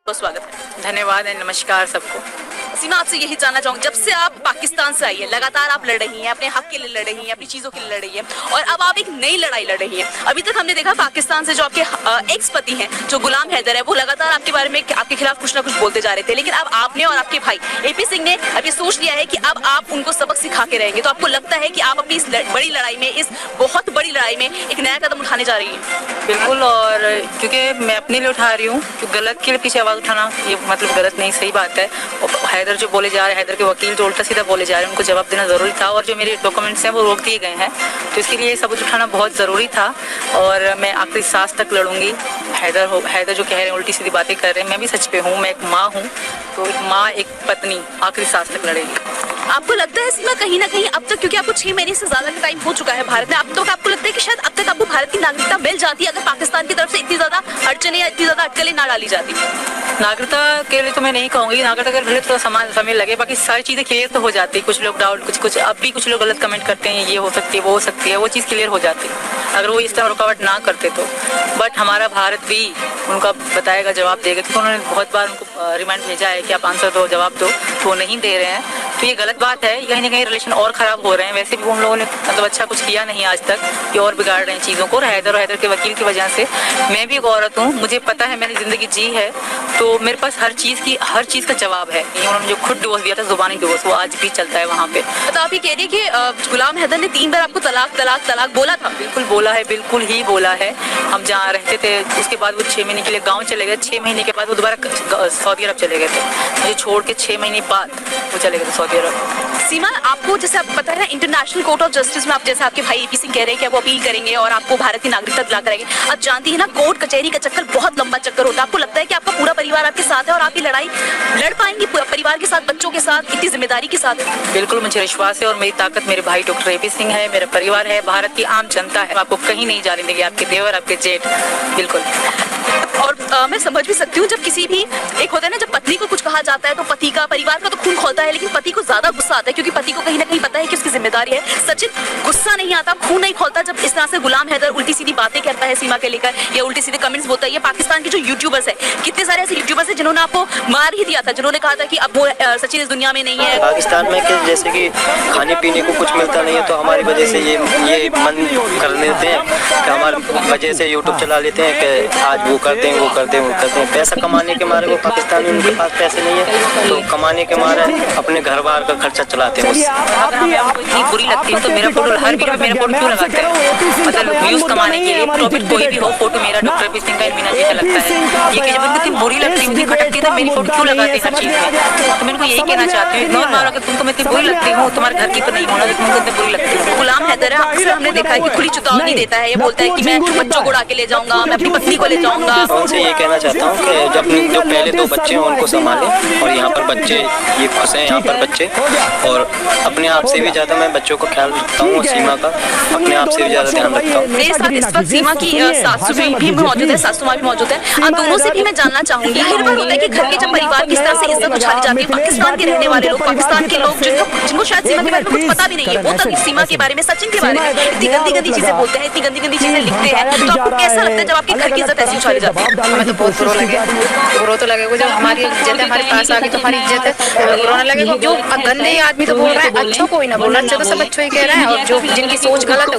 स्वागत है। धन्यवाद एंड नमस्कार सबको। सीमा, आपसे यही जानना चाहूंगी, जब से आप पाकिस्तान से आई है लगातार आप लड़ रही हैं, अपने हक के लिए लड़ रही हैं, अपनी चीज़ों के लिए लड़ रही हैं और अब आप एक नई लड़ाई लड़ रही हैं। अभी तक हमने देखा पाकिस्तान से जो आपके एक्स पति हैं, जो गुलाम हैदर है, वो लगातार आपके बारे में आपके खिलाफ कुछ ना कुछ बोलते जा रहे थे, लेकिन अब आपने और आपके भाई एपी सिंह ने अब ये सोच लिया है कि अब आप उनको सबक सिखा के रहेंगे। तो आपको लगता है कि आप अपनी इस बड़ी लड़ाई में, इस बहुत बड़ी लड़ाई में एक नया कदम उठाने जा रही हैं? बिल्कुल, और क्योंकि मैं अपने लिए उठा रही हूँ, तो गलत के पीछे आवाज़ उठाना ये मतलब गलत नहीं, सही बात है। और हैदर जो बोले जा रहे हैं, हैदर के वकील जो उल्टा सीधा बोले जा रहे हैं, उनको जवाब देना ज़रूरी था और जो मेरे डॉक्यूमेंट्स हैं वो रोक दिए गए हैं, तो इसके लिए सबूत उठाना बहुत ज़रूरी था और मैं आखिरी सांस तक लड़ूंगी। हैदर जो कह रहे हैं, उल्टी सीधी बातें कर रहे हैं, मैं भी सच पे हूँ, मैं एक माँ हूँ, तो एक माँ एक पत्नी आखिरी सांस तक लड़ेगी। आपको लगता है सीमा कहीं ना कहीं अब तक, क्योंकि आपको 6 महीने से ज्यादा का टाइम हो चुका है भारत में, अब तक आपको लगता है कि शायद अब तक आपको भारत की नागरिकता मिल जाती अगर पाकिस्तान की तरफ से इतनी ज्यादा अड़चने या इतनी ज्यादा अटकलें ना डाली जाती? नागरिकता के लिए तो मैं नहीं कहूँगी, नागरिकता के लिए थोड़ा समय लगे, बाकी सारी चीज़ें क्लियर तो हो जाती है। कुछ लोग डाउट, कुछ अब भी कुछ लोग गलत कमेंट करते हैं, ये हो सकती है, वो हो सकती है, वो चीज़ क्लियर हो जाती अगर वो इस तरह रुकावट ना करते तो। बट हमारा भारत भी उनका बताएगा, जवाब देगा, क्योंकि उन्होंने बहुत बार उनको रिमांड भेजा है कि आप आंसर दो, जवाब दो, तो वो नहीं दे रहे हैं, तो ये गलत बात है। कहीं ना कहीं रिलेशन और ख़राब हो रहे हैं। वैसे भी उन लोगों ने मतलब अच्छा कुछ किया नहीं आज तक, कि और बिगाड़ रहे हैं चीज़ों को। हैदर के वकील की वजह से मैं भी एक औरत हूँ, मुझे पता है, मैंने ज़िंदगी जी है, तो मेरे पास हर चीज़ का जवाब है। ये उन्होंने जो खुद डिवोर्स दिया था, ज़ुबानी डिवोर्स, वो आज भी चलता है वहाँ पे। तो आप ये कह रही है कि गुलाम हैदर ने 3 बार आपको तलाक तलाक तलाक बोला था? बिल्कुल बोला है, बिल्कुल ही बोला है। हम जहाँ रहते थे उसके बाद वो 6 महीने के लिए गाँव चले गए, 6 महीने के बाद वो दोबारा सऊदी अरब चले गए थे। मुझे छोड़ के 6 महीने बाद वो चले गए थे सऊदी अरब। सीमा, आपको जैसे आप पता है ना, इंटरनेशनल कोर्ट ऑफ जस्टिस में आप जैसे आपके भाई एपी सिंह कह रहे हैं कि वो अपील करेंगे और आपको भारत की नागरिकता दिला करेंगे। आप जानती है ना, कोर्ट कचहरी का चक्कर बहुत लंबा चक्कर होता है। आपको लगता है कि आपका पूरा परिवार आपके साथ है और आप ये लड़ाई लड़ पाएंगी परिवार के साथ, बच्चों के साथ, इतनी जिम्मेदारी के साथ? बिल्कुल, मुझे विश्वास है और मेरी ताकत मेरे भाई डॉक्टर एपी सिंह है, मेरा परिवार है, भारत की आम जनता है। आपको कहीं नहीं जाने देंगे, आपके देवर, आपके जेठ। बिल्कुल। और मैं समझ भी सकती हूँ, जब किसी भी एक होता है ना, जब पत्नी को कुछ कहा जाता है तो पति का, परिवार का तो खून खोलता है, लेकिन पति को ज्यादा गुस्सा आता है, क्योंकि पति को कहीं ना कहीं पता है कि उसकी जिम्मेदारी है। सचिन, गुस्सा नहीं आता, खून नहीं खोलता जब इस तरह से गुलाम हैदर उल्टी सीधी बातें करता है सीमा के लेकर, या उल्टी सीधे कमेंट्स बोलता है? ये पाकिस्तान के जो यूट्यूबर्स है, कितने सारे ऐसे यूट्यूबर्स है जिन्होंने आपको मार ही दिया था, जिन्होंने कहा था कि अब वो सचिन इस दुनिया में नहीं है। पाकिस्तान में कि जैसे कि खाने पीने को कुछ मिलता नहीं है, तो हमारी वजह से ये मन कर लेते हैं कि हमारी वजह से यूट्यूब चला लेते हैं कि आज वो करते हैं, वो करते हैं, वो करते हैं। पैसा कमाने के मारे, वो पाकिस्तान में उनके पास पैसे नहीं है, तो कमाने के मारे अपने घर बार का खर्चा चलाते हैं। अगर हमें आपको इतनी बुरी लगती है तो मेरा फोटो हर वीडियो में मेरा फोटो क्यों लगाते हैं? मतलब व्यूज कमाने के लिए, प्रॉफिट कोई भी हो, फोटो मेरा, डॉक्टर एपी सिंह का, मीना जी का लगता है। ये कि जब उनको इतनी बुरी लगती है, मुझे खटकती है, तो मेरी फोटो क्यों लगाते हैं हर चीज़ में? तो मैं उनको यही कहना चाहती हूँ, इग्नोर मारो कि तुमको मैं इतनी बुरी लगती हूँ, तुम्हारे घर की तो नहीं होना, तुमको इतनी बुरी लगती हूँ। गुलाम हैदर है, अक्सर हमने देखा है कि खुली चेतावनी देता है, ये बोलता है कि मैं बच्चों को उड़ा के ले जाऊंगा, मैं अपनी पत्नी को ले जाऊंगा। उनसे ये कहना चाहता हूँ कि जब जो पहले 2 बच्चे हैं उनको संभालें, और यहाँ पर बच्चे ये फंसे हैं, यहाँ पर बच्चे, और अपने आप से भी ज़्यादा मैं बच्चों का ख्याल रखता हूँ, सीमा का अपने आप से भी ज़्यादा ध्यान रखता हूँ। मेरे साथ इस वक्त सीमा की सासू भी मौजूद है, सासू माँ भी मौजूद है। आप दोनों से भी मैं जानना चाहूंगी, हर बार होता है कि घर के जब परिवार की इस तरह से इज्जत उछाली जाती है, पाकिस्तान के रहने वाले लोग, पाकिस्तान के लोग जिनको शायद सीमा के बारे में कुछ पता भी नहीं है, वो तक सीमा के बारे में, सचिन के बारे में इतनी गंदी गंदी चीजें बोलते हैं, इतनी गंदी गंदी चीजें लिखते हैं, तो आपको कैसा लगता है जब आपके घर की इज्जत ऐसी उछाली जाती है? हमें तो बहुत बुरा तो लगेगा जब हमारी इज्जत हमारे पास आ गई, तो हमारी इज्जत है, बुरा लगेगा। जो गंदे आदमी तो बोल रहा है, अच्छा कोई ना बोल रहा, अच्छा तो सब अच्छे ही कह रहा है, और जो जिनकी सोच गलत है